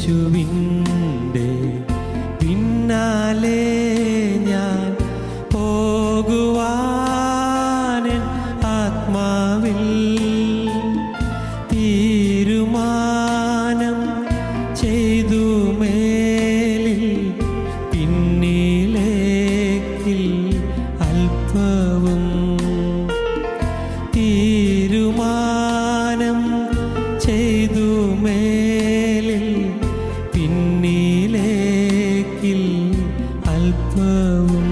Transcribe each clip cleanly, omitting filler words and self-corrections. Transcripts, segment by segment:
യേശുവിൻ്റെ പിന്നാലെ ഞാൻ പോകുവാൻ ആത്മാവിൽ തീരുമാനം ചെയ്തു. മേലിൽ പിന്നിലേക്കിൽ അല്പവും തീരുമാനം ചെയ്തു. മേലിൽ പിന്നിലേക്കിൽ അല്പവും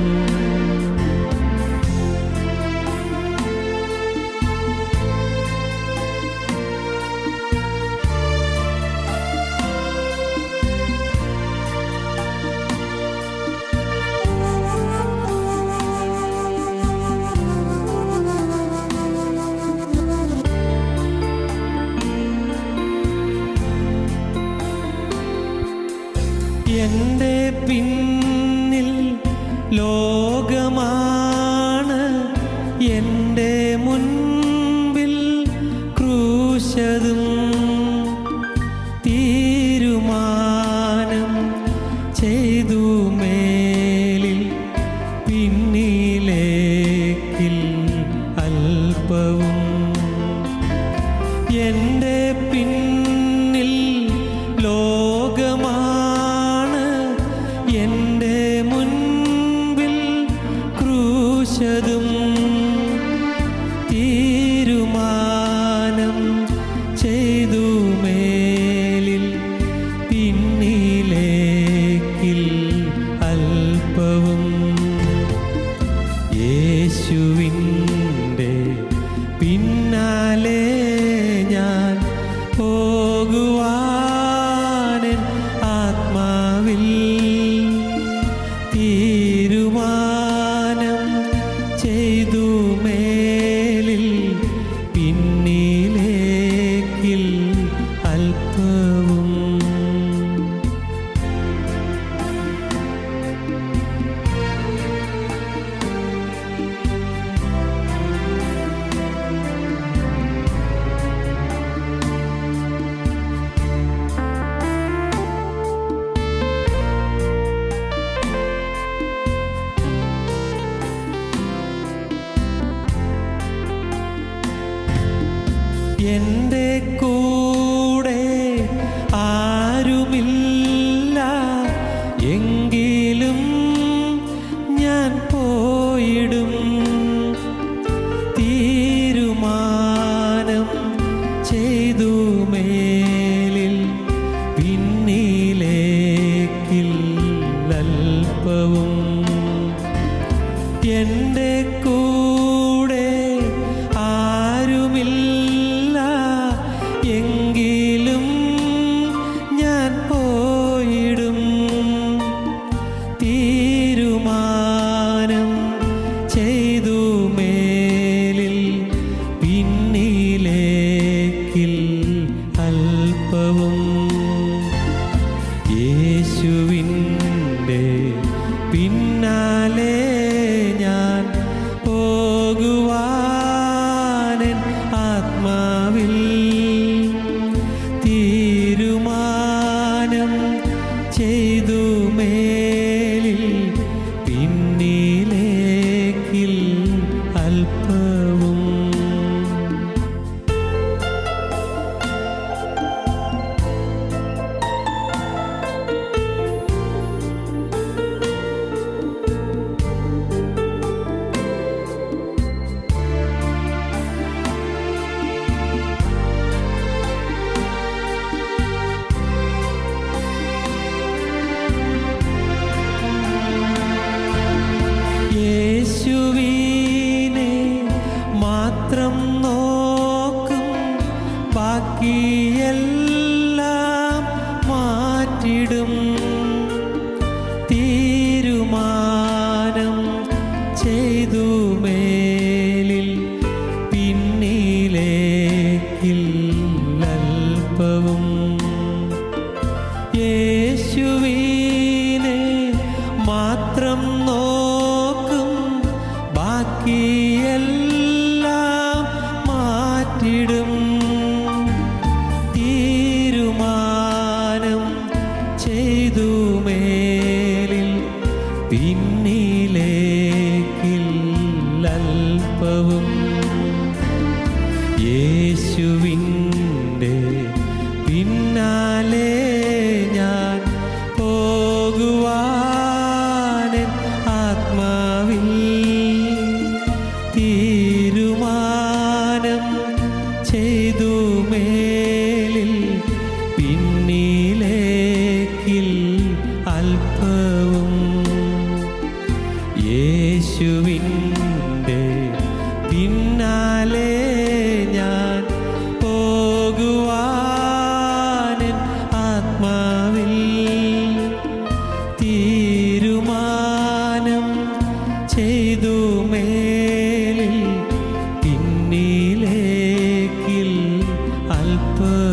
എൻ്റെ പിന്നിൽ ലോകമാണ്, എൻ്റെ മുൻപിൽ ക്രൂശതും തീരുമാനം ചെയ്തു. മേലിൽ പിന്നിലേക്കിൽ അല്പവും എൻ്റെ പിന്നിൽ ലോകമാണ്, എൻ്റെ മുൻപിൽ ക്രൂശതും തീരുമാനം ചെയ്തു. മേലിൽ പിന്നിലേക്കിൽ അല്പവും യേശുവിൻ്റെ പിന്നാലെ ഞാൻ പോകുവാൻ ആത്മാവിൽ തീരുമാനം ചെയ്തു. മേലിൽ പിന്നിലേക്കിൽ അല്പവും എൻ്റെ കൂടെ ആരുമില്ല എങ്കിലും ഞാൻ പോയിടും. തീരുമാനം ചെയ്തു. മേലിൽ പിന്നിലേക്കിൽ അല്പവും എൻ്റെ കൂടെ ആരുമില്ല എങ്കിലും ഞാൻ പോയിടും. തീരുമാനം ചെയ്തു. മേലിൽ പിന്നിലേക്കിൽ അല്പവും യേശുവിൻ്റെ പിന്നാലെ ഞാൻ പോകുവാൻ ആത്മാവിൽ തീരുമാനം ചെയ്തു. മേലിൽ പിന്നിലേക്കിൽ അല്പവും യേശുവിനെ മാത്രം നോക്കും, ബാക്കിയെല്ലാം മാറ്റിടും. തീരുമാനം ചെയ്തു. മേലിൽ പിന്നിലേക്കിൽ അല്പവും യേശുവിനെ മാത്രം നോക്കും, ബാക്കിയെല്ലാം മാറ്റിടും. തീരുമാനം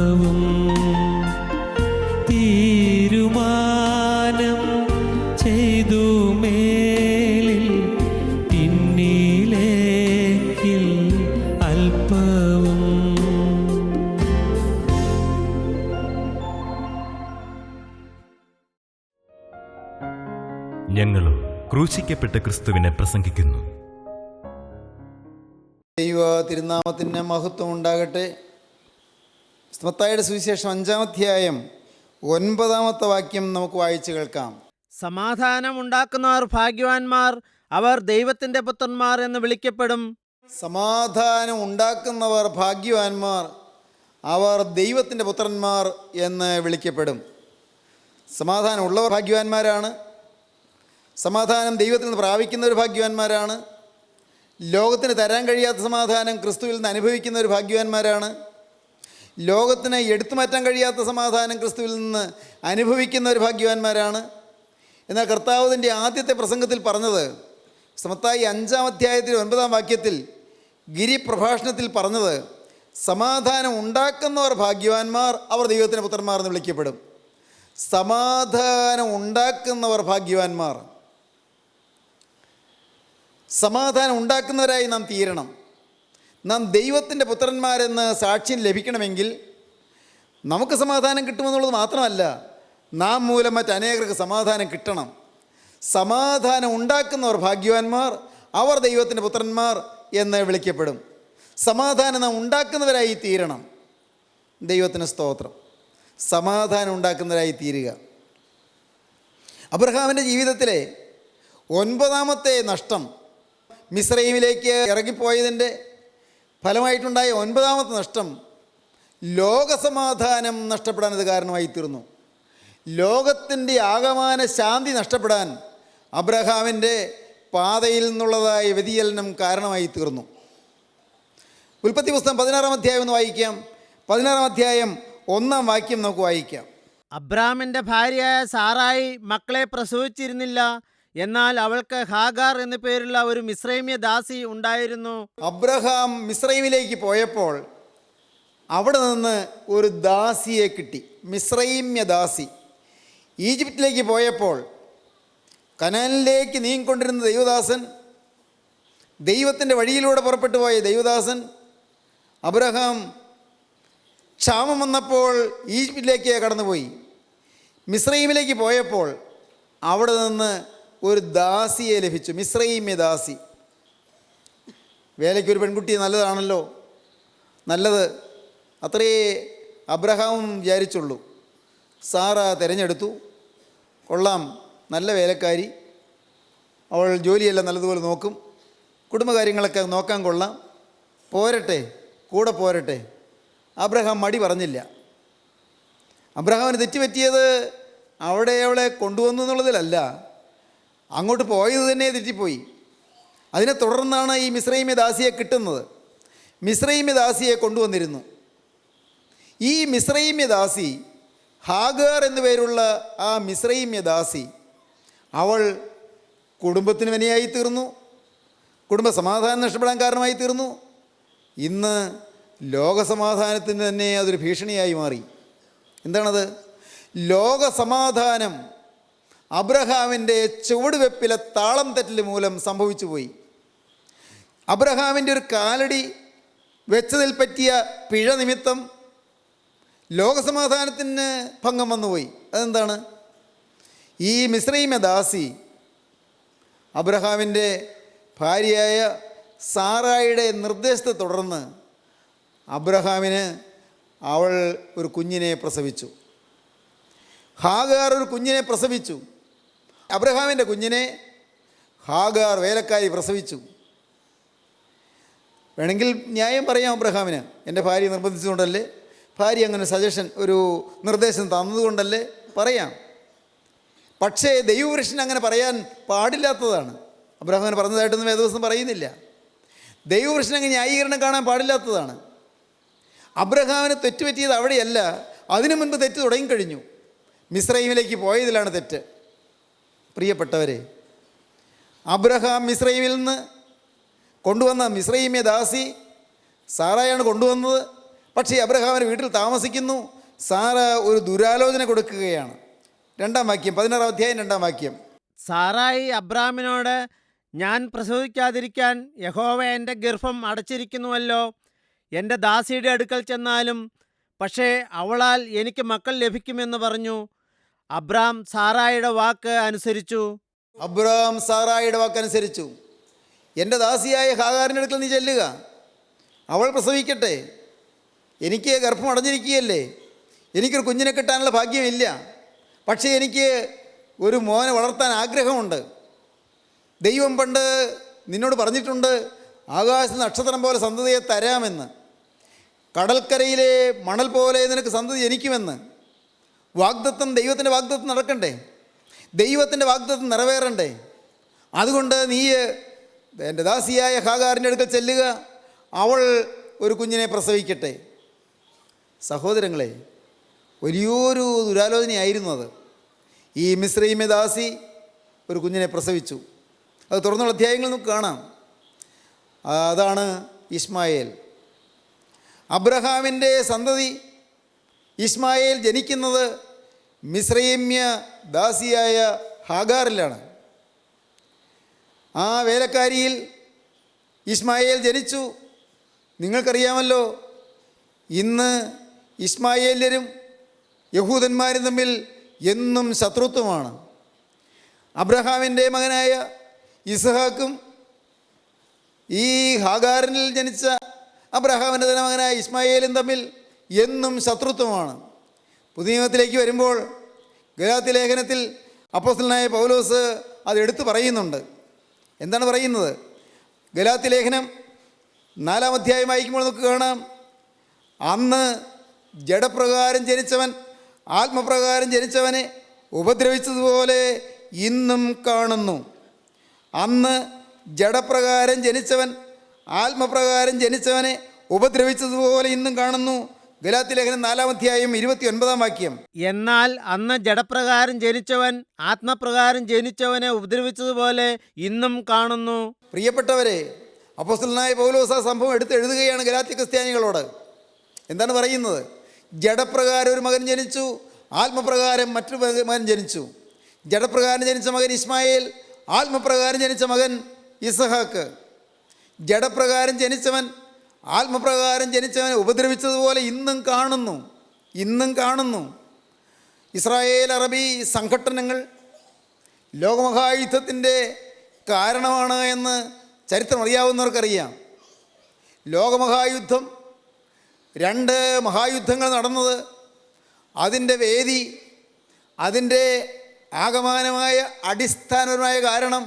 അല്പവും തീരുമാനം ചെയ്തു മേലിൽ പിന്നിലേക്കിൽ അല്പവും. ഞങ്ങളും ക്രൂശിക്കപ്പെട്ട ക്രിസ്തുവിനെ പ്രസംഗിക്കുന്നു. ദൈവ തിരുനാമത്തിന് മഹത്വം ഉണ്ടാകട്ടെ. മത്തായിയുടെ സുവിശേഷം 5-ാം അധ്യായം 9-ാമത്തെ വാക്യം നമുക്ക് വായിച്ചു കേൾക്കാം. സമാധാനം ഉണ്ടാക്കുന്നവർ ഭാഗ്യവാന്മാർ, അവർ ദൈവത്തിൻ്റെ പുത്രന്മാർ എന്ന് വിളിക്കപ്പെടും. സമാധാനം ഉണ്ടാക്കുന്നവർ ഭാഗ്യവാന്മാർ, അവർ ദൈവത്തിൻ്റെ പുത്രന്മാർ എന്ന് വിളിക്കപ്പെടും. സമാധാനം ഉള്ളവർ ഭാഗ്യവാന്മാരാണ്. സമാധാനം ദൈവത്തിൽ നിന്ന് പ്രാപിക്കുന്നവർ ഭാഗ്യവാന്മാരാണ്. ലോകത്തിന് തരാൻ കഴിയാത്ത സമാധാനം ക്രിസ്തുവിൽ നിന്ന് അനുഭവിക്കുന്നവർ ഭാഗ്യവാന്മാരാണ്. ലോകത്തിന് എടുത്തു മാറ്റാൻ കഴിയാത്ത സമാധാനം ക്രിസ്തുവിൽ നിന്ന് അനുഭവിക്കുന്നവർ ഭാഗ്യവാന്മാരാണ്. എന്നാൽ കർത്താവിൻ്റെ ആദ്യത്തെ പ്രസംഗത്തിൽ പറഞ്ഞത്, മത്തായി 5-ാം അധ്യായത്തിൽ 9-ാം വാക്യത്തിൽ ഗിരിപ്രഭാഷണത്തിൽ പറഞ്ഞത്, സമാധാനം ഉണ്ടാക്കുന്നവർ ഭാഗ്യവാന്മാർ, അവർ ദൈവത്തിൻ്റെ പുത്രന്മാർ എന്ന് വിളിക്കപ്പെടും. സമാധാനം ഉണ്ടാക്കുന്നവർ ഭാഗ്യവാന്മാർ. സമാധാനം ഉണ്ടാക്കുന്നവരായി നാം തീരണം. നാം ദൈവത്തിൻ്റെ പുത്രന്മാരെന്ന് സാക്ഷ്യം ലഭിക്കണമെങ്കിൽ നമുക്ക് സമാധാനം കിട്ടുമെന്നുള്ളത് മാത്രമല്ല, നാം മൂലം മറ്റനേകർക്ക് സമാധാനം കിട്ടണം. സമാധാനം ഉണ്ടാക്കുന്നവർ ഭാഗ്യവാന്മാർ, അവർ ദൈവത്തിൻ്റെ പുത്രന്മാർ എന്ന് വിളിക്കപ്പെടും. സമാധാനം നാം ഉണ്ടാക്കുന്നവരായി തീരണം. ദൈവത്തിന് സ്തോത്രം. സമാധാനം ഉണ്ടാക്കുന്നവരായി തീരുക. അബ്രഹാമിൻ്റെ ജീവിതത്തിലെ 9-ാമത്തെ നഷ്ടം, മിസ്രൈമിലേക്ക് ഇറങ്ങിപ്പോയതിൻ്റെ ഫലമായിട്ടുണ്ടായ 9-ാമത്തെ നഷ്ടം, ലോകസമാധാനം നഷ്ടപ്പെടാൻ അത് കാരണമായി തീർന്നു. ലോകത്തിൻ്റെ ആകമാന ശാന്തി നഷ്ടപ്പെടാൻ അബ്രഹാമിൻ്റെ പാതയിൽ നിന്നുള്ളതായ വ്യതിചലനം കാരണമായി തീർന്നു. ഉൽപ്പത്തി പുസ്തകം 16-ാം അധ്യായം ഒന്ന് വായിക്കാം. 16-ാം അധ്യായം 1-ാം വാക്യം നമുക്ക് വായിക്കാം. അബ്രാമിൻ്റെ ഭാര്യയായ സാറായി മക്കളെ പ്രസവിച്ചിരുന്നില്ല, എന്നാൽ അവൾക്ക് ഹാഗാർ എന്നു പേരുള്ള ഒരു മിസ്രൈമ്യ ദാസി ഉണ്ടായിരുന്നു. അബ്രഹാം മിസ്രൈമിലേക്ക് പോയപ്പോൾ അവിടെ നിന്ന് ഒരു ദാസിയെ കിട്ടി, മിസ്രൈമ്യ ദാസി. ഈജിപ്തിലേക്ക് പോയപ്പോൾ കനാനിലേക്ക് നീങ്ങിക്കൊണ്ടിരുന്ന ദൈവദാസൻ, ദൈവത്തിൻ്റെ വഴിയിലൂടെ പുറപ്പെട്ടു പോയ ദൈവദാസൻ അബ്രഹാം ക്ഷാമം വന്നപ്പോൾ ഈജിപ്തിലേക്ക് കടന്നുപോയി. മിസ്രൈമിലേക്ക് പോയപ്പോൾ അവിടെ നിന്ന് ഒരു ദാസിയെ ലഭിച്ചു, മിസ്രൈമ്യ ദാസി. വേലയ്ക്കൊരു പെൺകുട്ടി നല്ലതാണല്ലോ, നല്ലത് അത്രേ അബ്രഹാമും വിചാരിച്ചുള്ളൂ. സാറ തിരഞ്ഞെടുത്തു. കൊള്ളാം, നല്ല വേലക്കാരി, അവൾ ജോലിയെല്ലാം നല്ലതുപോലെ നോക്കും, കുടുംബകാര്യങ്ങളൊക്കെ നോക്കാൻ കൊള്ളാം, പോരട്ടെ, കൂടെ പോരട്ടെ. അബ്രഹാം മടി പറഞ്ഞില്ല. അബ്രഹാമിന് തെറ്റുപറ്റിയത് അവിടെ അവളെ കൊണ്ടുവന്നു എന്നുള്ളതിലല്ല, അങ്ങോട്ട് പോയത് തന്നെ തെറ്റിപ്പോയി. അതിനെ തുടർന്നാണ് ഈ മിസ്രൈമ്യ ദാസിയെ കിട്ടുന്നത്. മിസ്രൈമ്യ ദാസിയെ കൊണ്ടുവന്നിരുന്നു. ഈ മിസ്രൈമ്യ ദാസി, ഹാഗാർ എന്നു പേരുള്ള ആ മിസ്രൈമ്യ ദാസി, അവൾ കുടുംബത്തിന് വിനയായി തീർന്നു, കുടുംബ സമാധാനം നഷ്ടപ്പെടാൻ കാരണമായി തീർന്നു. ഇന്ന് ലോകസമാധാനത്തിന് തന്നെ അതൊരു ഭീഷണിയായി മാറി. എന്താണത്? ലോകസമാധാനം അബ്രഹാമിൻ്റെ ചുവടുവെപ്പിലെ താളം തെറ്റൽ മൂലം സംഭവിച്ചു പോയി. അബ്രഹാമിൻ്റെ ഒരു കാലടി വെച്ചതിൽ പറ്റിയ പിഴ നിമിത്തം ലോകസമാധാനത്തിന് ഭംഗം വന്നുപോയി. അതെന്താണ്? ഈ മിസ്രൈമ്യ ദാസി അബ്രഹാമിൻ്റെ ഭാര്യയായ സാറായുടെ നിർദ്ദേശത്തെ തുടർന്ന് അബ്രഹാമിന് അവൾ ഒരു കുഞ്ഞിനെ പ്രസവിച്ചു. ഹാഗാർ ഒരു കുഞ്ഞിനെ പ്രസവിച്ചു. അബ്രഹാമിൻ്റെ കുഞ്ഞിനെ ഹാഗാർ വേലക്കാരി പ്രസവിച്ചു. വേണമെങ്കിൽ ന്യായം പറയാം അബ്രഹാമിന്, എൻ്റെ ഭാര്യ നിർബന്ധിച്ചുകൊണ്ടല്ലേ, ഭാര്യ അങ്ങനെ സജഷൻ, ഒരു നിർദ്ദേശം തന്നതുകൊണ്ടല്ലേ പറയാം. പക്ഷേ ദൈവപുരുഷൻ അങ്ങനെ പറയാൻ പാടില്ലാത്തതാണ്. അബ്രഹാമിന് പറഞ്ഞതായിട്ടൊന്നും വേദവസ്തം പറയുന്നില്ല. ദൈവപുരുഷൻ അങ്ങനെ ന്യായീകരണം കാണാൻ പാടില്ലാത്തതാണ്. അബ്രഹാമിന് തെറ്റുപറ്റിയത് അവിടെയല്ല, അതിനു മുൻപ് തെറ്റ് തുടങ്ങിക്കഴിഞ്ഞു. മിസ്രൈമിലേക്ക് പോയതിലാണ് തെറ്റ്. പ്രിയപ്പെട്ടവരെ, അബ്രഹാം മിസ്രൈമിൽ നിന്ന് കൊണ്ടുവന്ന മിസ്രൈമ്യ ദാസി സാറായാണ് കൊണ്ടുവന്നത്. പക്ഷേ അബ്രഹാമിൻ്റെ വീട്ടിൽ താമസിക്കുന്നു. സാറ ഒരു ദുരാലോചന കൊടുക്കുകയാണ്. 2-ാം വാക്യം, 16-ാം അധ്യായം 2-ാം വാക്യം. സാറായി അബ്രാമിനോട്, ഞാൻ പ്രസവിക്കാതിരിക്കാൻ യഹോവ എൻ്റെ ഗർഭം അടച്ചിരിക്കുന്നുവല്ലോ. എൻ്റെ ദാസിയുടെ അടുക്കൽ ചെന്നാലും പക്ഷേ അവളാൽ എനിക്ക് മക്കൾ ലഭിക്കുമെന്ന് പറഞ്ഞു. അബ്രാം സാറായിയുടെ വാക്ക് അനുസരിച്ചു. അബ്രഹാം സാറായിയുടെ വാക്കനുസരിച്ചു. എൻ്റെ ദാസിയായ ഹാഗാറിൻ്റെ അടുക്കൽ നീ ചെല്ലുക, അവൾ പ്രസവിക്കട്ടെ. എനിക്ക് ഗർഭം അടഞ്ഞിരിക്കുകയല്ലേ, എനിക്കൊരു കുഞ്ഞിനെ കിട്ടാനുള്ള ഭാഗ്യമില്ല, പക്ഷേ എനിക്ക് ഒരു മോനെ വളർത്താൻ ആഗ്രഹമുണ്ട്. ദൈവം പണ്ട് നിന്നോട് പറഞ്ഞിട്ടുണ്ട്, ആകാശ നക്ഷത്രം പോലെ സന്തതിയെ തരാമെന്ന്, കടൽക്കരയിലെ മണൽ പോലെ നിനക്ക് സന്തതി ജനിക്കുമെന്ന്. വാഗ്ദത്തം, ദൈവത്തിൻ്റെ വാഗ്ദത്തം നടക്കണ്ടേ, ദൈവത്തിൻ്റെ വാഗ്ദത്തം നിറവേറണ്ടേ. അതുകൊണ്ട് നീ എൻ്റെ ദാസിയായ ഹാഗാറിൻ്റെ അടുക്കൽ ചെല്ലുക, അവൾ ഒരു കുഞ്ഞിനെ പ്രസവിക്കട്ടെ. സഹോദരങ്ങളെ, വലിയൊരു ദുരാലോചനയായിരുന്നു അത്. ഈ മിസ്രയീമ്യ ദാസി ഒരു കുഞ്ഞിനെ പ്രസവിച്ചു. അത് തുടർന്നുള്ള അധ്യായങ്ങൾ നമുക്ക് കാണാം. അതാണ് ഇസ്മായേൽ. അബ്രഹാമിൻ്റെ സന്തതി ഇസ്മായേൽ ജനിക്കുന്നത് മിസ്രയീമ്യ ദാസിയായ ഹാഗാറിലാണ്. ആ വേലക്കാരിയിൽ ഇസ്മായേൽ ജനിച്ചു. നിങ്ങൾക്കറിയാമല്ലോ, ഇന്ന് ഇസ്മായേല്യരും യഹൂദന്മാരും തമ്മിൽ എന്നും ശത്രുത്വമാണ്. അബ്രഹാമിൻ്റെ മകനായ ഇസ്ഹാക്കും ഈ ഹാഗാറിൽ ജനിച്ച അബ്രഹാമിൻ്റെ തന്നെ മകനായ ഇസ്മായേലും തമ്മിൽ എന്നും ശത്രുത്വമാണ്. പുതിയ നിയമത്തിലേക്ക് വരുമ്പോൾ ഗലാത്യ ലേഖനത്തിൽ അപ്പോസ്തലനായ പൗലോസ് അത് എടുത്തു പറയുന്നുണ്ട്. എന്താണ് പറയുന്നത്? ഗലാത്യ ലേഖനം 4-ാം അധ്യായം വായിക്കുമ്പോൾ നമുക്ക് കാണാം, അന്ന് ജഡപ്രകാരം ജനിച്ചവൻ ആത്മപ്രകാരം ജനിച്ചവനെ ഉപദ്രവിച്ചതുപോലെ ഇന്നും കാണുന്നു. അന്ന് ജഡപ്രകാരം ജനിച്ചവൻ ആത്മപ്രകാരം ജനിച്ചവനെ ഉപദ്രവിച്ചതുപോലെ ഇന്നും കാണുന്നു. ഗലാത്യ ലേഖനം 4-ാം അധ്യായം 29-ാം വാക്യം. എന്നാൽ അന്ന് ജഡപ്രകാരം ജനിച്ചവൻ ആത്മപ്രകാരം ജനിച്ചവനെ ഉപദ്രവിച്ചതുപോലെ ഇന്നും കാണുന്നു. പ്രിയപ്പെട്ടവരെ, അപ്പോസ്തലനായ പൗലോസ് ആ സംഭവം എടുത്ത് എഴുതുകയാണ് ഗലാത്യ ക്രിസ്ത്യാനികളോട്. എന്താണ് പറയുന്നത്? ജഡപ്രകാരം ഒരു മകൻ ജനിച്ചു, ആത്മപ്രകാരം മറ്റൊരു മകൻ ജനിച്ചു. ജഡപ്രകാരം ജനിച്ച മകൻ ഇസ്മായേൽ, ആത്മപ്രകാരം ജനിച്ച മകൻ ഇസ്ഹാക്ക്. ജഡപ്രകാരം ജനിച്ചവൻ ആത്മപ്രകാരം ജനിച്ചവനെ ഉപദ്രവിച്ചതുപോലെ ഇന്നും കാണുന്നു, ഇന്നും കാണുന്നു. ഇസ്രായേൽ അറബി സംഘട്ടനങ്ങൾ ലോകമഹായുദ്ധത്തിൻ്റെ കാരണമാണ് എന്ന് ചരിത്രം അറിയാവുന്നവർക്കറിയാം. ലോകമഹായുദ്ധം, 2 മഹായുദ്ധങ്ങൾ നടന്നത്, അതിൻ്റെ വേദി, അതിൻ്റെ ആകമാനമായ അടിസ്ഥാനപരമായ കാരണം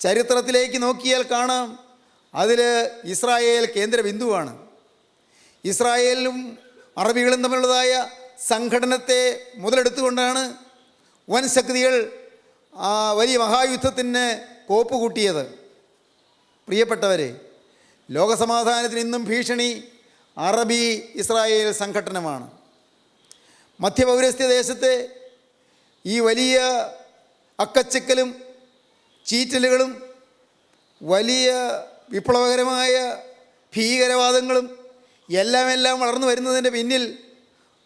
ചരിത്രത്തിലേക്ക് നോക്കിയാൽ കാണാം. അതിൽ ഇസ്രായേൽ കേന്ദ്ര ബിന്ദുവാണ്. ഇസ്രായേലും അറബികളും തമ്മിലുള്ളതായ സംഘടനത്തെ മുതലെടുത്തുകൊണ്ടാണ് വൻ ശക്തികൾ ആ വലിയ മഹായുദ്ധത്തിന് കോപ്പ് കൂട്ടിയത്. പ്രിയപ്പെട്ടവരെ, ലോകസമാധാനത്തിന് ഇന്നും ഭീഷണി അറബി ഇസ്രായേൽ സംഘട്ടനമാണ്. മധ്യപൗരസ്ത്യ ദേശത്തെ ഈ വലിയ അക്കച്ചിക്കലും ചീറ്റലുകളും വലിയ വിപ്ലവകരമായ ഭീകരവാദങ്ങളും എല്ലാം വളർന്നു വരുന്നതിൻ്റെ പിന്നിൽ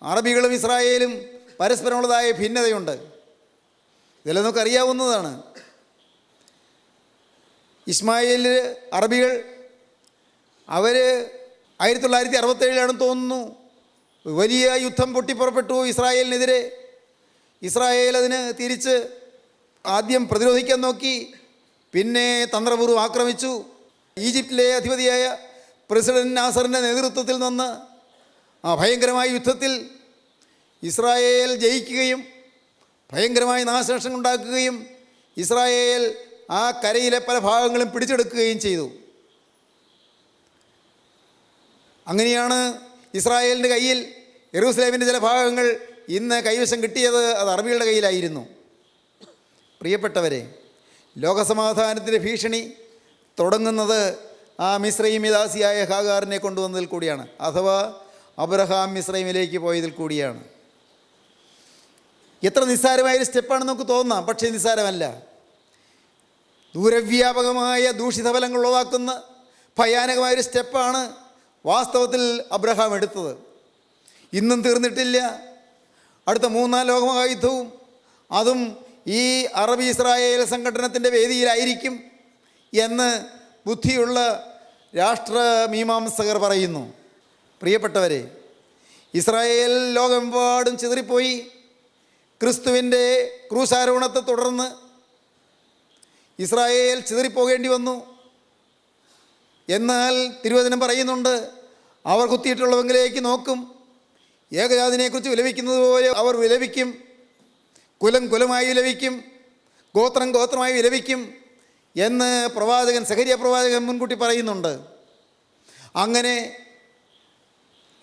അറബികളും ഇസ്രായേലും പരസ്പരമുള്ളതായ ഭിന്നതയുണ്ട്. ഇതെല്ലാം നമുക്ക് അറിയാവുന്നതാണ്. ഇസ്മായേൽ അറബികൾ അവർ 1967 തോന്നുന്നു വലിയ യുദ്ധം പൊട്ടിപ്പുറപ്പെട്ടു ഇസ്രായേലിനെതിരെ. ഇസ്രായേൽ അതിന് തിരിച്ച് ആദ്യം പ്രതിരോധിക്കാൻ നോക്കി, പിന്നെ തന്ത്രപൂർവ്വം ആക്രമിച്ചു. ഈജിപ്തിലെ അധിപതിയായ പ്രസിഡന്റ് നാസറിൻ്റെ നേതൃത്വത്തിൽ നിന്ന് ആ ഭയങ്കരമായ യുദ്ധത്തിൽ ഇസ്രായേൽ ജയിക്കുകയും ഭയങ്കരമായ നാശനഷ്ടങ്ങൾ ഉണ്ടാക്കുകയും ഇസ്രായേൽ ആ കരയിലെ പല ഭാഗങ്ങളും പിടിച്ചെടുക്കുകയും ചെയ്തു. അങ്ങനെയാണ് ഇസ്രായേലിൻ്റെ കയ്യിൽ യെരൂസലേമിൻ്റെ ചില ഭാഗങ്ങൾ ഇന്ന് കൈവശം കിട്ടിയത്. അത് അറബികളുടെ കയ്യിലായിരുന്നു. പ്രിയപ്പെട്ടവരെ, ലോകസമാധാനത്തിൻ്റെ ഭീഷണി തുടങ്ങുന്നത് ആ മിസ്രയീമ്യദാസിയായ ഹാഗാറിനെ കൊണ്ടുവന്നതിൽ കൂടിയാണ്, അഥവാ അബ്രഹാം മിസ്രൈമിലേക്ക് പോയതിൽ കൂടിയാണ്. എത്ര നിസ്സാരമായൊരു സ്റ്റെപ്പാണെന്ന് നമുക്ക് തോന്നാം, പക്ഷേ നിസ്സാരമല്ല. ദൂരവ്യാപകമായ ദൂഷിതഫലങ്ങൾ ഉളവാക്കുന്ന ഭയാനകമായൊരു സ്റ്റെപ്പാണ് വാസ്തവത്തിൽ അബ്രഹാം എടുത്തത്. ഇന്നും തീർന്നിട്ടില്ല. അടുത്ത 3-4 ലോകമഹായുദ്ധവും അതും ഈ അറബ് ഇസ്രായേൽ സംഘടനത്തിൻ്റെ വേദിയിലായിരിക്കും എന്ന് ബുദ്ധിയുള്ള രാഷ്ട്രമീമാംസകർ പറയുന്നു. പ്രിയപ്പെട്ടവരെ, ഇസ്രായേൽ ലോകമെമ്പാടും ചിതറിപ്പോയി. ക്രിസ്തുവിൻ്റെ ക്രൂശാരോഹണത്തെ തുടർന്ന് ഇസ്രായേൽ ചിതറിപ്പോകേണ്ടി വന്നു. എന്നാൽ തിരുവചനം പറയുന്നുണ്ട്, അവർ കുത്തിയിട്ടുള്ളവങ്കിലേക്ക് നോക്കും, ഏകജാതിനെക്കുറിച്ച് വിലപിക്കുന്നത് പോലെ അവർ വിലപിക്കും, കുലം കുലമായി വിലപിക്കും, ഗോത്രം ഗോത്രമായി വിലപിക്കും എന്ന് പ്രവാചകൻ സഖരിയ പ്രവാചകൻ മുൻകൂട്ടി പറയുന്നുണ്ട്. അങ്ങനെ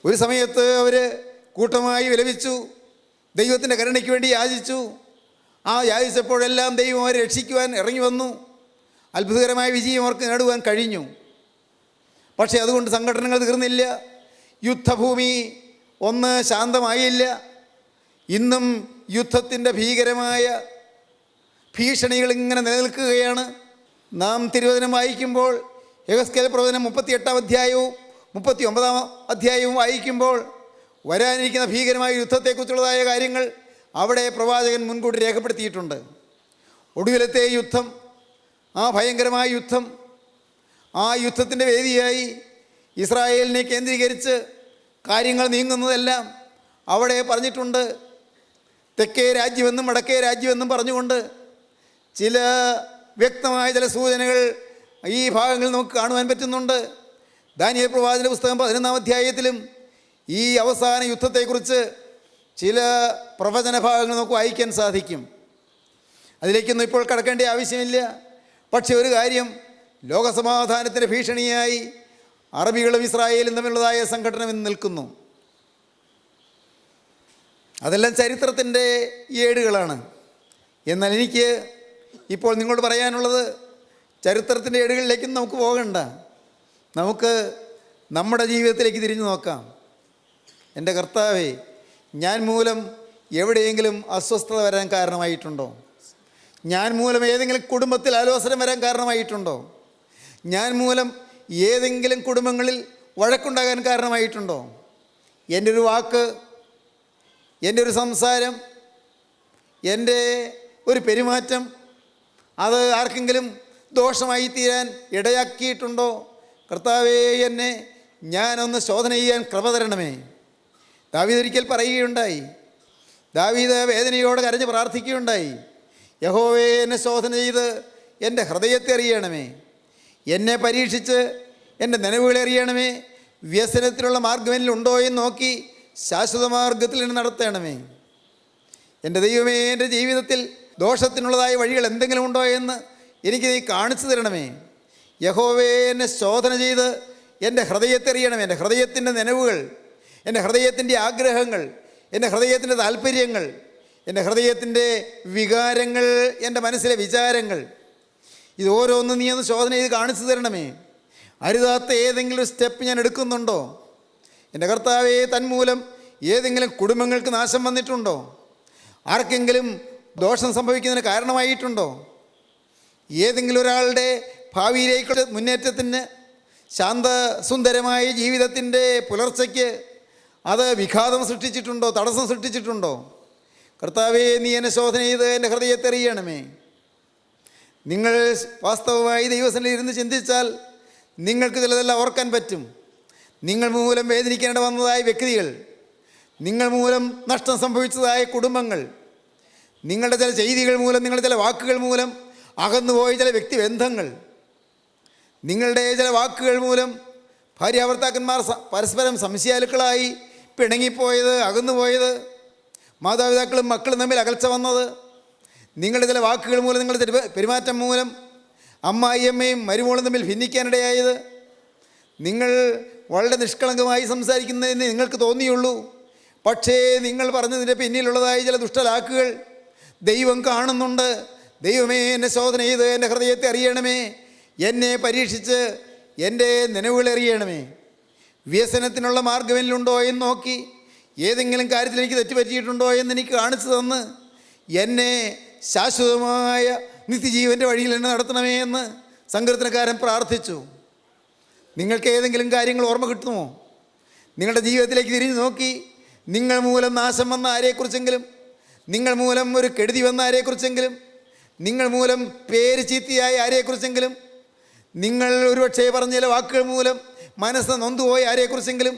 ഒരു സമയത്ത് അവർ കൂട്ടമായി വിലപിച്ചു, ദൈവത്തിൻ്റെ കരുണയ്ക്ക് വേണ്ടി യാചിച്ചു. ആ യാചിച്ചപ്പോഴെല്ലാം ദൈവം അവരെ രക്ഷിക്കുവാൻ ഇറങ്ങി വന്നു. അത്ഭുതകരമായ വിജയം അവർക്ക് നേടുവാൻ കഴിഞ്ഞു. പക്ഷേ അതുകൊണ്ട് സംഘടനകൾ തീർന്നില്ല. യുദ്ധഭൂമി ഒന്ന് ശാന്തമായില്ല. ഇന്നും യുദ്ധത്തിൻ്റെ ഭീകരമായ ഭീഷണികൾ ഇങ്ങനെ നിലനിൽക്കുകയാണ്. നാം തിരുവചനം വായിക്കുമ്പോൾ യെഹെസ്കേൽ പ്രവചനം 38-ാം അധ്യായവും 39-ാം അധ്യായവും വായിക്കുമ്പോൾ വരാനിരിക്കുന്ന ഭീകരമായ യുദ്ധത്തെക്കുറിച്ചുള്ളതായ കാര്യങ്ങൾ അവിടെ പ്രവാചകൻ മുൻകൂട്ടി രേഖപ്പെടുത്തിയിട്ടുണ്ട്. ഒടുവിലത്തെ യുദ്ധം, ആ ഭയങ്കരമായ യുദ്ധം, ആ യുദ്ധത്തിൻ്റെ വേദിയായി ഇസ്രായേലിനെ കേന്ദ്രീകരിച്ച് കാര്യങ്ങൾ നീങ്ങുന്നതെല്ലാം അവിടെ പറഞ്ഞിട്ടുണ്ട്. തെക്കേ രാജ്യമെന്നും വടക്കേ രാജ്യമെന്നും പറഞ്ഞുകൊണ്ട് ചില വ്യക്തമായ ചില സൂചനകൾ ഈ ഭാഗങ്ങളിൽ നമുക്ക് കാണുവാൻ പറ്റുന്നുണ്ട്. ദാനിയേൽ പ്രവാചകന്റെ പുസ്തകം 11-ാം അധ്യായത്തിലും ഈ അവസാന യുദ്ധത്തെക്കുറിച്ച് ചില പ്രവചന ഭാഗങ്ങൾ നമുക്ക് വായിക്കാൻ സാധിക്കും. അതിലേക്കൊന്നും ഇപ്പോൾ കടക്കേണ്ട ആവശ്യമില്ല. പക്ഷേ ഒരു കാര്യം, ലോകസമാധാനത്തിൻ്റെ ഭീഷണിയായി അറബികളും ഇസ്രായേലും തമ്മിലുള്ളതായ സംഘടന ഇന്ന് നിൽക്കുന്നു. അതെല്ലാം ചരിത്രത്തിൻ്റെ ഏടുകളാണ്. എന്നാൽ എനിക്ക് ഇപ്പോൾ നിങ്ങളോട് പറയാനുള്ളത്, ചരിത്രത്തിൻ്റെ ഏടുകളിലേക്കും നമുക്ക് പോകണ്ട, നമുക്ക് നമ്മുടെ ജീവിതത്തിലേക്ക് തിരിഞ്ഞു നോക്കാം. എൻ്റെ കർത്താവേ, ഞാൻ മൂലം എവിടെയെങ്കിലും അസ്വസ്ഥത വരാൻ കാരണമായിട്ടുണ്ടോ? ഞാൻ മൂലം ഏതെങ്കിലും കുടുംബത്തിൽ ആലോചന വരാൻ കാരണമായിട്ടുണ്ടോ? ഞാൻ മൂലം ഏതെങ്കിലും കുടുംബങ്ങളിൽ വഴക്കുണ്ടാകാൻ കാരണമായിട്ടുണ്ടോ? എൻ്റെ ഒരു വാക്ക്, എൻ്റെ ഒരു സംസാരം, എൻ്റെ ഒരു പെരുമാറ്റം അത് ആർക്കെങ്കിലും ദോഷമായി തീരാൻ ഇടയാക്കിയിട്ടുണ്ടോ? കർത്താവേ, എന്നെ ഞാനൊന്ന് ശോധന ചെയ്യാൻ കൃപ തരണമേ. ദാവീദ് ഒരിക്കൽ പറയുകയുണ്ടായി, ദാവീദ് വേദനയോടെ കരഞ്ഞ് പ്രാർത്ഥിക്കുകയുണ്ടായി, യഹോവേ, എന്നെ ശോധന ചെയ്ത് എൻ്റെ ഹൃദയത്തെ അറിയണമേ, എന്നെ പരീക്ഷിച്ച് എൻ്റെ നനവുകളെ അറിയണമേ, വ്യസനത്തിലുള്ള മാർഗ്ഗം എന്നിലുണ്ടോ എന്ന് നോക്കി ശാശ്വത മാർഗത്തിൽ എന്നെ നടത്തണമേ. എൻ്റെ ദൈവമേ, എൻ്റെ ജീവിതത്തിൽ ദോഷത്തിനുള്ളതായ വഴികൾ എന്തെങ്കിലും ഉണ്ടോ എന്ന് എനിക്ക് നീ കാണിച്ചു തരണമേ. യഹോവേ, എന്നെ ശോധന ചെയ്ത് എൻ്റെ ഹൃദയത്തെ അറിയണമേ. എൻ്റെ ഹൃദയത്തിൻ്റെ നനവുകൾ, എൻ്റെ ഹൃദയത്തിൻ്റെ ആഗ്രഹങ്ങൾ, എൻ്റെ ഹൃദയത്തിൻ്റെ താല്പര്യങ്ങൾ, എൻ്റെ ഹൃദയത്തിൻ്റെ വികാരങ്ങൾ, എൻ്റെ മനസ്സിലെ വിചാരങ്ങൾ, ഇത് ഓരോന്നും നീ ഒന്ന് ശോധന ചെയ്ത് കാണിച്ചു തരണമേ. അരുതാത്ത ഏതെങ്കിലും ഒരു സ്റ്റെപ്പ് ഞാൻ എടുക്കുന്നുണ്ടോ? എൻ്റെ കർത്താവേ, തന്മൂലം ഏതെങ്കിലും കുടുംബങ്ങൾക്ക് നാശം വന്നിട്ടുണ്ടോ? ആർക്കെങ്കിലും ദോഷം സംഭവിക്കുന്നതിന് കാരണമായിട്ടുണ്ടോ? ഏതെങ്കിലും ഒരാളുടെ ഭാവിയിലേക്കുള്ള മുന്നേറ്റത്തിന്, ശാന്തസുന്ദരമായ ജീവിതത്തിൻ്റെ പുലർച്ചയ്ക്ക് അത് വിഘാതം സൃഷ്ടിച്ചിട്ടുണ്ടോ? തടസ്സം സൃഷ്ടിച്ചിട്ടുണ്ടോ? കർത്താവേ, നീ എന്നെ ശോധന ചെയ്ത് എൻ്റെ ഹൃദയത്തെ അറിയണമേ. നിങ്ങൾ വാസ്തവമായി ദൈവസന്നിധിയിൽ ഇരുന്ന് ചിന്തിച്ചാൽ നിങ്ങൾക്ക് ചിലതെല്ലാം ഓർക്കാൻ പറ്റും. നിങ്ങൾ മൂലം വേദനിക്കേണ്ട വന്നതായ വ്യക്തികൾ, നിങ്ങൾ മൂലം നഷ്ടം സംഭവിച്ചതായ കുടുംബങ്ങൾ, നിങ്ങളുടെ ചില ചെയ്തികൾ മൂലം, നിങ്ങളുടെ ചില വാക്കുകൾ മൂലം അകന്നുപോയ ചില വ്യക്തിബന്ധങ്ങൾ, നിങ്ങളുടെ ചില വാക്കുകൾ മൂലം ഭാര്യാഭർത്താക്കന്മാർ പരസ്പരം സംശയാലുക്കളായി പിണങ്ങിപ്പോയത്, അകന്നുപോയത്, മാതാപിതാക്കളും മക്കളും തമ്മിൽ അകൽച്ച വന്നത്, നിങ്ങളുടെ ചില വാക്കുകൾ മൂലം, നിങ്ങളുടെ പെരുമാറ്റം മൂലം അമ്മായിയമ്മയും മരുമോളും തമ്മിൽ ഭിന്നിക്കാനിടയായത്, നിങ്ങൾ വളരെ നിഷ്കളങ്കമായി സംസാരിക്കുന്നതെന്ന് നിങ്ങൾക്ക് തോന്നിയുള്ളൂ. പക്ഷേ നിങ്ങൾ പറഞ്ഞതിൻ്റെ പിന്നിലുള്ളതായ ചില ദുഷ്ടലാക്കുകൾ ദൈവം കാണുന്നുണ്ട്. ദൈവമേ, എന്നെ ശോധന ചെയ്ത് എൻ്റെ ഹൃദയത്തെ അറിയണമേ, എന്നെ പരീക്ഷിച്ച് എൻ്റെ നനവുകളെ അറിയണമേ. വ്യസനത്തിനുള്ള മാർഗ്ഗമെല്ലുണ്ടോ എന്ന് നോക്കി ഏതെങ്കിലും കാര്യത്തിൽ എനിക്ക് തെറ്റുപറ്റിയിട്ടുണ്ടോ എന്ന് എനിക്ക് കാണിച്ചു തന്ന് എന്നെ ശാശ്വതമായ നിത്യജീവൻ്റെ വഴിയിൽ എന്നെ നടത്തണമേ എന്ന് സങ്കീർത്തനക്കാരൻ പ്രാർത്ഥിച്ചു. നിങ്ങൾക്ക് ഏതെങ്കിലും കാര്യങ്ങൾ ഓർമ്മ കിട്ടുമോ? നിങ്ങളുടെ ജീവിതത്തിലേക്ക് തിരിഞ്ഞു നോക്കി നിങ്ങൾ മൂലം നാശം വന്ന ആരെക്കുറിച്ചെങ്കിലും, നിങ്ങൾ മൂലം ഒരു കെടുതി വന്ന ആരെക്കുറിച്ചെങ്കിലും, നിങ്ങൾ മൂലം പേര് ചീത്തയായ ആരെക്കുറിച്ചെങ്കിലും, നിങ്ങൾ ഒരുപക്ഷേ പറഞ്ഞ ചില വാക്കുകൾ മൂലം മനസ്സ് നൊന്തുപോയ ആരെക്കുറിച്ചെങ്കിലും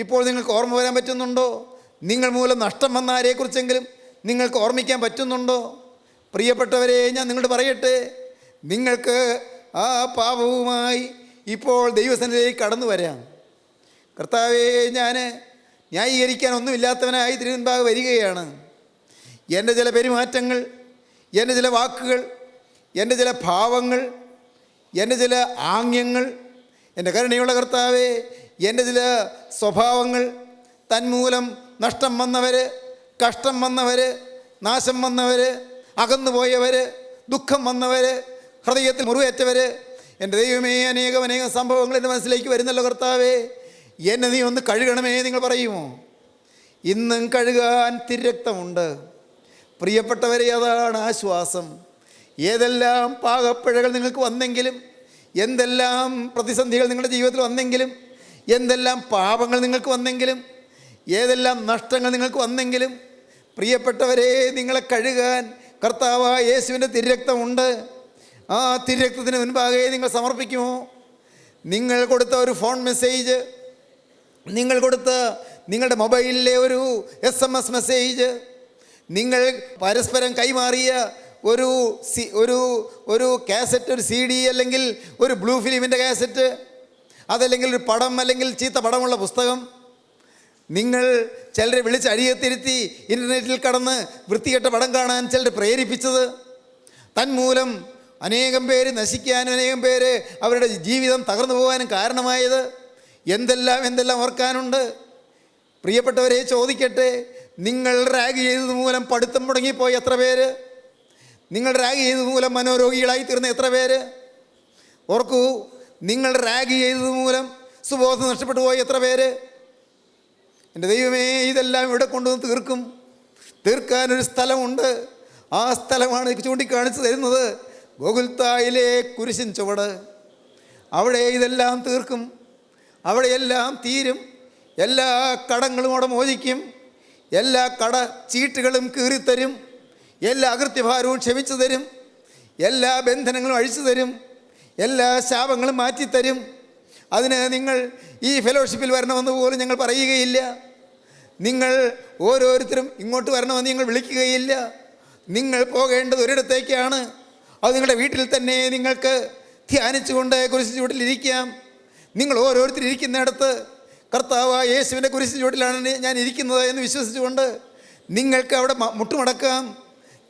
ഇപ്പോൾ നിങ്ങൾക്ക് ഓർമ്മ വരാൻ പറ്റുന്നുണ്ടോ? നിങ്ങൾ മൂലം നഷ്ടം വന്ന ആരെക്കുറിച്ചെങ്കിലും നിങ്ങൾക്ക് ഓർമ്മിക്കാൻ പറ്റുന്നുണ്ടോ? പ്രിയപ്പെട്ടവരെ, ഞാൻ നിങ്ങളോട് പറയട്ടെ, നിങ്ങൾക്ക് ആ പാപവുമായി ഇപ്പോൾ ദൈവസന്നിധിയിലേക്ക് കടന്നു വരാം. കർത്താവേ, ഞാൻ ന്യായീകരിക്കാൻ ഒന്നുമില്ലാത്തവനായി തിരുമുൻപാകെ വരികയാണ്. എൻ്റെ ചില പെരുമാറ്റങ്ങൾ, എൻ്റെ ചില വാക്കുകൾ, എൻ്റെ ചില ഭാവങ്ങൾ, എൻ്റെ ചില ആംഗ്യങ്ങൾ, എൻ്റെ കരുണയുള്ള കർത്താവേ, എൻ്റെ ചില സ്വഭാവങ്ങൾ തന്മൂലം നഷ്ടം വന്നവർ, കഷ്ടം വന്നവർ, നാശം വന്നവർ, അകന്നുപോയവർ, ദുഃഖം വന്നവർ, ഹൃദയത്തിൽ മുറിവേറ്റവർ, എൻ്റെ ദൈവമേ, അനേകം സംഭവങ്ങൾ എൻ്റെ മനസ്സിലേക്ക് വരുന്നല്ലോ കർത്താവേ. എന്നെ നീ ഒന്ന് കഴുകണമേ നിങ്ങൾ പറയുമോ? ഇന്നും കഴുകാൻ തിരക്തമുണ്ട്. പ്രിയപ്പെട്ടവരെ, അതാണ് ആശ്വാസം. ഏതെല്ലാം പാകപ്പിഴകൾ നിങ്ങൾക്ക് വന്നെങ്കിലും, എന്തെല്ലാം പ്രതിസന്ധികൾ നിങ്ങളുടെ ജീവിതത്തിൽ വന്നെങ്കിലും, എന്തെല്ലാം പാപങ്ങൾ നിങ്ങൾക്ക് വന്നെങ്കിലും, ഏതെല്ലാം നഷ്ടങ്ങൾ നിങ്ങൾക്ക് വന്നെങ്കിലും, പ്രിയപ്പെട്ടവരെ, നിങ്ങളെ കഴുകാൻ കർത്താവായ യേശുവിൻ്റെ തിരക്തമുണ്ട്. ആ തിരക്തത്തിന് മുൻപാകെ നിങ്ങൾ സമർപ്പിക്കുമോ? നിങ്ങൾ കൊടുത്ത ഒരു ഫോൺ മെസ്സേജ്, നിങ്ങൾ കൊടുത്ത നിങ്ങളുടെ മൊബൈലിലെ ഒരു SMS മെസ്സേജ്, നിങ്ങൾ പരസ്പരം കൈമാറിയ ഒരു കാസറ്റ്, ഒരു CD, അല്ലെങ്കിൽ ഒരു ബ്ലൂ ഫിലിമിൻ്റെ കാസറ്റ്, അതല്ലെങ്കിൽ ഒരു പടം, അല്ലെങ്കിൽ ചീത്ത പടമുള്ള പുസ്തകം, നിങ്ങൾ ചിലരെ വിളിച്ച് അഴിയത്തിരുത്തി ഇൻ്റർനെറ്റിൽ കടന്ന് വൃത്തികെട്ട പടം കാണാൻ ചിലർ പ്രേരിപ്പിച്ചത്, തന്മൂലം അനേകം പേര് നശിക്കാനും അനേകം പേര് അവരുടെ ജീവിതം തകർന്നു പോകാനും കാരണമായത്, എന്തെല്ലാം ഓർക്കാനുണ്ട്. പ്രിയപ്പെട്ടവരെ, ചോദിക്കട്ടെ, നിങ്ങൾ റാഗ് ചെയ്തത് മൂലം പഠിത്തം മുടങ്ങിപ്പോയി എത്ര പേര്? നിങ്ങൾ റാഗ് ചെയ്തത് മൂലം മനോരോഗികളായി തീർന്ന എത്ര പേര്? ഓർക്കൂ, നിങ്ങൾ റാഗ് ചെയ്തത് മൂലം സുബോധം നഷ്ടപ്പെട്ടു പോയി എത്ര പേര്? എൻ്റെ ദൈവമേ, ഇതെല്ലാം ഇവിടെ കൊണ്ടുവന്ന് തീർക്കാനൊരു സ്ഥലമുണ്ട്. ആ സ്ഥലമാണ് ചൂണ്ടിക്കാണിച്ചു തരുന്നത് ഗോകുൽത്തായിലെ കുരിശിൻ ചുവട്. അവിടെ ഇതെല്ലാം തീർക്കും, അവിടെയെല്ലാം തീരും. എല്ലാ കടങ്ങളും അവിടെ മോചിക്കും, എല്ലാ ചീട്ടുകളും കീറിത്തരും, എല്ലാ അകൃത്യഭാരവും ക്ഷമിച്ചു തരും, എല്ലാ ബന്ധനങ്ങളും അഴിച്ചു തരും, എല്ലാ ശാപങ്ങളും മാറ്റിത്തരും. അതിന് നിങ്ങൾ ഈ ഫെലോഷിപ്പിൽ വരണമെന്ന് പോലും ഞങ്ങൾ പറയുകയില്ല. നിങ്ങൾ ഓരോരുത്തരും ഇങ്ങോട്ട് വരണമെന്ന് ഞങ്ങൾ വിളിക്കുകയില്ല. നിങ്ങൾ പോകേണ്ടത് ഒരിടത്തേക്കാണ്. അത് നിങ്ങളുടെ വീട്ടിൽ തന്നെ നിങ്ങൾക്ക് ധ്യാനിച്ചുകൊണ്ട് കുരിശ് ചുവട്ടിലിരിക്കാം. നിങ്ങൾ ഓരോരുത്തരും ഇരിക്കുന്നിടത്ത് കർത്താവായ യേശുവിൻ്റെ കുരിശ് ചുവട്ടിലാണ് ഞാൻ ഇരിക്കുന്നത് എന്ന് വിശ്വസിച്ചുകൊണ്ട് നിങ്ങൾക്ക് അവിടെ മുട്ടുമടക്കാം.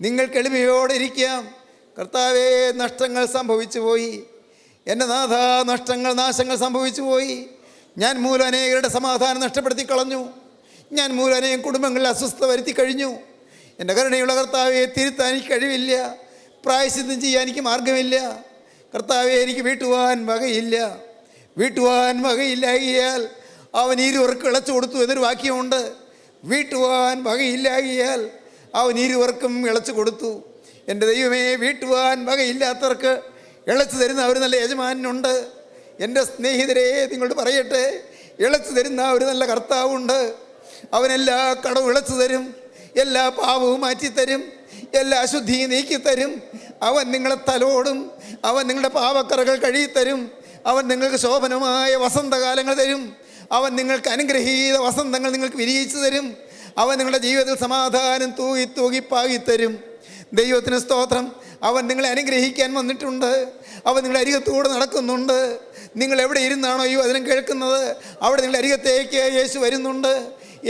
നിങ്ങൾക്ക് എളിമയോടെ ഇരിക്കാം. കർത്താവേ, നഷ്ടങ്ങൾ സംഭവിച്ചു പോയി, എൻ്റെ നാഥ, നാശങ്ങൾ സംഭവിച്ചു പോയി. ഞാൻ മൂലം അനേകരുടെ സമാധാനം നഷ്ടപ്പെടുത്തി കളഞ്ഞു. ഞാൻ മൂലം അനേകം കുടുംബങ്ങളിൽ അസ്വസ്ഥത വരുത്തി കഴിഞ്ഞു. എൻ്റെ കരുണയുള്ള കർത്താവെ, തിരുത്താൻ എനിക്ക് കഴിവില്ല, പ്രായശ്ചിത്തം ചെയ്യാൻ എനിക്ക് മാർഗമില്ല. കർത്താവെ, എനിക്ക് വീട്ടുവാൻ വകയില്ലാകിയാൽ അവൻ ഇരുവർക്ക് ഇളച്ചു കൊടുത്തു എന്നൊരു വാക്യമുണ്ട്. വീട്ടുവാൻ വകയില്ലാകിയാൽ അവൻ ഇരുവർക്കും ഇളച്ചു കൊടുത്തു. എൻ്റെ ദൈവമേ, വീട്ടുവാൻ വകയില്ലാത്തവർക്ക് ഇളച്ചു തരുന്ന ഒരു നല്ല യജമാനുണ്ട്. എൻ്റെ സ്നേഹിതരെ, നിങ്ങളോട് പറയട്ടെ, ഇളച്ചു തരുന്ന ഒരു നല്ല കർത്താവുണ്ട്. അവനെല്ലാ കടവും ഇളച്ചു തരും, എല്ലാ പാപവും മാറ്റിത്തരും, എല്ലാ അശുദ്ധിയും നീക്കിത്തരും. അവൻ നിങ്ങളെ തലോടും, അവൻ നിങ്ങളുടെ പാപക്കറകൾ കഴുകിത്തരും, അവൻ നിങ്ങൾക്ക് ശോഭനമായ വസന്തകാലങ്ങൾ തരും, അവൻ നിങ്ങൾക്ക് അനുഗ്രഹീത വസന്തങ്ങൾ നിങ്ങൾക്ക് വിരിയിച്ചു തരും, അവൻ നിങ്ങളുടെ ജീവിതത്തിൽ സമാധാനം തൂകി പാകിത്തരും. ദൈവത്തിന് സ്തോത്രം. അവൻ നിങ്ങളെ അനുഗ്രഹിക്കാൻ വന്നിട്ടുണ്ട്. അവൻ നിങ്ങളുടെ അരികത്തൂടെ നടക്കുന്നുണ്ട്. നിങ്ങൾ എവിടെ ഇരുന്നാണോ ഈ വചനം കേൾക്കുന്നത്, അവിടെ നിങ്ങളുടെ അരികത്തേക്ക് യേശു വരുന്നുണ്ട്.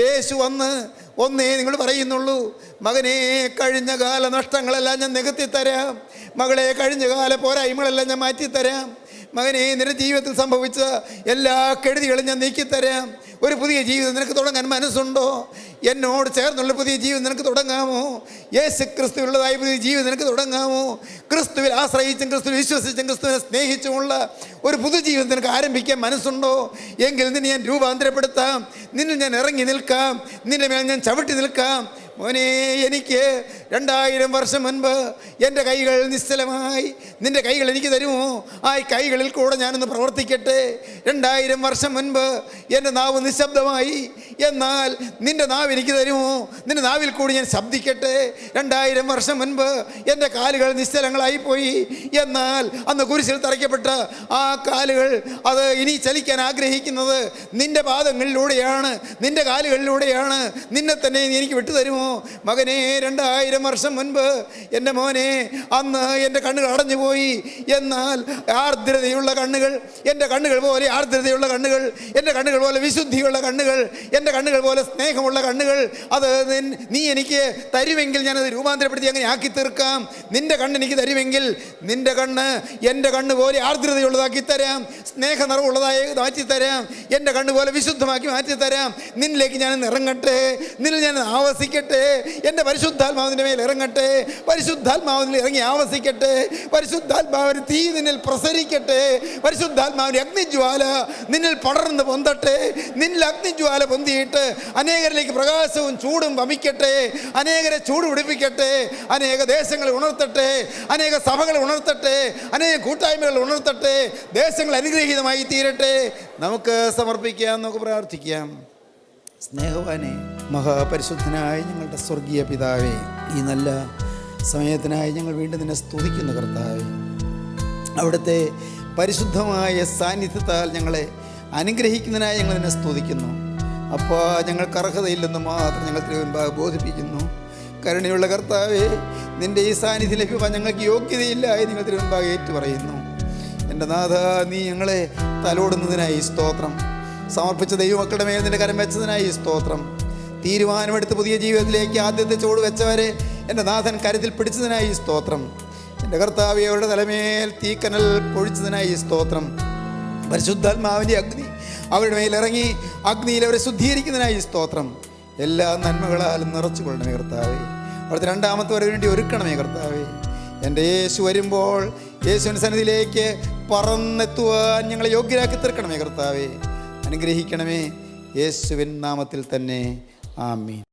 യേശു വന്ന് ഒന്നേ നിങ്ങൾ പറയുന്നുള്ളൂ, മകനെ, കഴിഞ്ഞ കാല നഷ്ടങ്ങളെല്ലാം ഞാൻ നികത്തിത്തരാം. മകളെ, കഴിഞ്ഞ കാല പോരായ്മകളെല്ലാം ഞാൻ മാറ്റിത്തരാം. മകനെ, നിന്റെ ജീവിതത്തിൽ സംഭവിച്ച എല്ലാ കെടുതികളും ഞാൻ നീക്കിത്തരാം. ഒരു പുതിയ ജീവിതം നിനക്ക് തുടങ്ങാൻ മനസ്സുണ്ടോ? എന്നോട് ചേർന്നുള്ള പുതിയ ജീവിതം നിനക്ക് തുടങ്ങാമോ? യേശു ക്രിസ്തുവിലുള്ളതായ പുതിയ ജീവിതം നിനക്ക് തുടങ്ങാമോ? ക്രിസ്തുവിൽ ആശ്രയിച്ചും ക്രിസ്തുവിൽ വിശ്വസിച്ചും ക്രിസ്തുവിനെ സ്നേഹിച്ചുമുള്ള ഒരു പുതുജീവിതം നിനക്ക് ആരംഭിക്കാൻ മനസ്സുണ്ടോ? എങ്കിൽ നിന്നെ ഞാൻ രൂപാന്തരപ്പെടുത്താം, നിന്നിൽ ഞാൻ ഇറങ്ങി നിൽക്കാം, നിന്റെ മേൽ ഞാൻ ചവിട്ടി നിൽക്കാം. മോനെ, എനിക്ക് 2000 വർഷം മുൻപ് എൻ്റെ കൈകൾ നിശ്ചലമായി, നിൻ്റെ കൈകൾ എനിക്ക് തരുമോ? ആ കൈകളിൽ കൂടെ ഞാനൊന്ന് പ്രവർത്തിക്കട്ടെ. 2000 വർഷം മുൻപ് എൻ്റെ നാവ് നിശബ്ദമായി, എന്നാൽ നിൻ്റെ നാവ് എനിക്ക് തരുമോ? നിൻ്റെ നാവിൽ കൂടി ഞാൻ ശബ്ദിക്കട്ടെ. 2000 വർഷം മുൻപ് എൻ്റെ കാലുകൾ നിശ്ചലങ്ങളായിപ്പോയി, എന്നാൽ അന്ന് കുരിശിൽ തറയ്ക്കപ്പെട്ട ആ കാലുകൾ അത് ഇനി ചലിക്കാൻ ആഗ്രഹിക്കുന്നത് നിൻ്റെ പാദങ്ങളിലൂടെയാണ്, നിൻ്റെ കാലുകളിലൂടെയാണ്. നിന്നെ തന്നെ നീ എനിക്ക് വിട്ടുതരുമോ? മകനെ, 2000 വർഷം മുൻപ് എൻ്റെ മോനെ, അന്ന് എൻ്റെ കണ്ണുകൾ അടഞ്ഞുപോയി, എന്നാൽ ആർദ്രതയുള്ള കണ്ണുകൾ, എൻ്റെ കണ്ണുകൾ പോലെ ആർദ്രതയുള്ള കണ്ണുകൾ, എൻ്റെ കണ്ണുകൾ പോലെ വിശുദ്ധിയുള്ള കണ്ണുകൾ, എൻ്റെ കണ്ണുകൾ പോലെ സ്നേഹമുള്ള കണ്ണുകൾ, അത് നീ എനിക്ക് തരുമെങ്കിൽ ഞാനത് രൂപാന്തരപ്പെടുത്തി അങ്ങനെ ആക്കി തീർക്കാം. നിൻ്റെ കണ്ണ് എനിക്ക് തരുമെങ്കിൽ നിൻ്റെ കണ്ണ് എൻ്റെ കണ്ണ് പോലെ ആർദ്രതയുള്ളതാക്കി തരാം, സ്നേഹ നിറവുള്ളതായി മാറ്റിത്തരാം, എൻ്റെ കണ്ണ് പോലെ വിശുദ്ധമാക്കി മാറ്റിത്തരാം. നിന്നിലേക്ക് ഞാൻ ഇറങ്ങട്ടെ, നിന്നിൽ ഞാൻ ആവസിക്കട്ടെ, എൻ്റെ പരിശുദ്ധാത്മാവിൻ്റെ മേൽ ഇറങ്ങട്ടെ, പരിശുദ്ധാത്മാവിൽ ഇറങ്ങി ആവസിക്കട്ടെ, പരിശുദ്ധാത്മാവിന് തീ നിന്നിൽ പ്രസരിക്കട്ടെ, പരിശുദ്ധാത്മാവിൻ്റെ അഗ്നിജ്വാല നിന്നിൽ പടർന്ന് പൊന്തട്ടെ. നിന്നിൽ അഗ്നിജ്വാല പൊന്തിയിട്ട് അനേകരിലേക്ക് പ്രകാശവും ചൂടും വമിക്കട്ടെ, അനേകരെ ചൂട് പിടിപ്പിക്കട്ടെ, അനേക ദേശങ്ങളെ ഉണർത്തട്ടെ, അനേക സഭകളെ ഉണർത്തട്ടെ, അനേക കൂട്ടായ്മകൾ ഉണർത്തട്ടെ, ദേശങ്ങൾ അനുഗ്രഹീതമായി തീരട്ടെ. നമുക്ക് സമർപ്പിക്കാം, നമുക്ക് പ്രാർത്ഥിക്കാം. സ്നേഹവാനെ, മഹാപരിശുദ്ധനായ ഞങ്ങളുടെ സ്വർഗീയ പിതാവേ, ഈ നല്ല സമയത്തിനായി ഞങ്ങൾ വീണ്ടും നിന്നെ സ്തുതിക്കുന്ന കർത്താവേ, അവിടുത്തെ പരിശുദ്ധമായ സാന്നിധ്യത്താൽ ഞങ്ങളെ അനുഗ്രഹിക്കുന്നതിനായി ഞങ്ങൾ നിന്നെ സ്തുതിക്കുന്നു. അപ്പോൾ ഞങ്ങൾക്ക് അർഹതയില്ലെന്ന് മാത്രം ഞങ്ങൾ തിരുവൻപാകെ ബോധിപ്പിക്കുന്നു. കരുണയുള്ള കർത്താവേ, നിൻ്റെ ഈ സാന്നിധ്യം ലഭ്യമാൻ ഞങ്ങൾക്ക് യോഗ്യതയില്ല എന്ന് നിങ്ങൾ തിരുവൻപാകെ ഏറ്റു പറയുന്നു. എൻ്റെ നാഥ, നീ ഞങ്ങളെ തലോടുന്നതിനായി സ്തോത്രം. സമർപ്പിച്ച ദൈവമക്കളുടെ മേൽ നിൻ്റെ കരം വെച്ചതിനായി സ്തോത്രം. തീരുമാനമെടുത്ത് പുതിയ ജീവിതത്തിലേക്ക് ആദ്യത്തെ ചുവട് വെച്ചവരെ എൻ്റെ നാഥൻ കരുത്തിൽ പിടിച്ചതിനായി സ്തോത്രം. എൻ്റെ കർത്താവേ, അവരുടെ തലമേൽ തീക്കനൽ പൊഴിച്ചതിനായി സ്തോത്രം. പരിശുദ്ധാത്മാവിൻ്റെ അഗ്നി അവരുടെ മേലിറങ്ങി അഗ്നിയിൽ അവരെ ശുദ്ധീകരിക്കുന്നതിനായി സ്തോത്രം. എല്ലാ നന്മകളാലും നിറച്ചു കൊള്ളണമേ കർത്താവേ. അവിടുത്തെ രണ്ടാമത്തെ വരവിന് വേണ്ടി ഒരുക്കണമേ കർത്താവേ. എൻ്റെ യേശു വരുമ്പോൾ യേശുവിൻ്റെ സന്നിധിയിലേക്ക് പറന്നെത്തുവാൻ ഞങ്ങളെ യോഗ്യരാക്കി തീർക്കണമേ കർത്താവേ. അനുഗ്രഹിക്കണമേ, യേശുവിൻ നാമത്തിൽ തന്നെ. ആമീൻ.